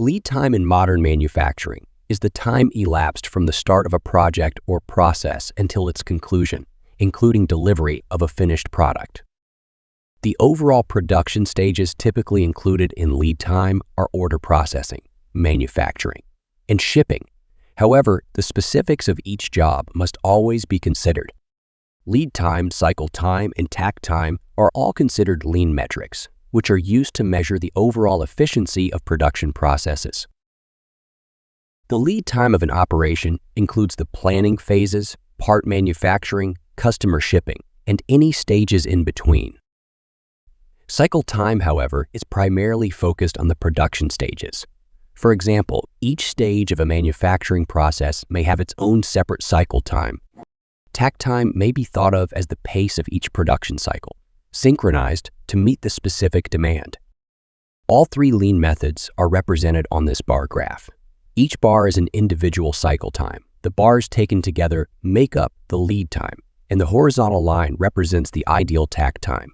Lead time in modern manufacturing is the time elapsed from the start of a project or process until its conclusion, including delivery of a finished product. The overall production stages typically included in lead time are order processing, manufacturing, and shipping. However, the specifics of each job must always be considered. Lead time, cycle time, and takt time are all considered lean metrics, which are used to measure the overall efficiency of production processes. The lead time of an operation includes the planning phases, part manufacturing, customer shipping, and any stages in between. Cycle time, however, is primarily focused on the production stages. For example, each stage of a manufacturing process may have its own separate cycle time. Takt time may be thought of as the pace of each production cycle, synchronized to meet the specific demand. All three lean methods are represented on this bar graph. Each bar is an individual cycle time. The bars taken together make up the lead time, and the horizontal line represents the ideal takt time.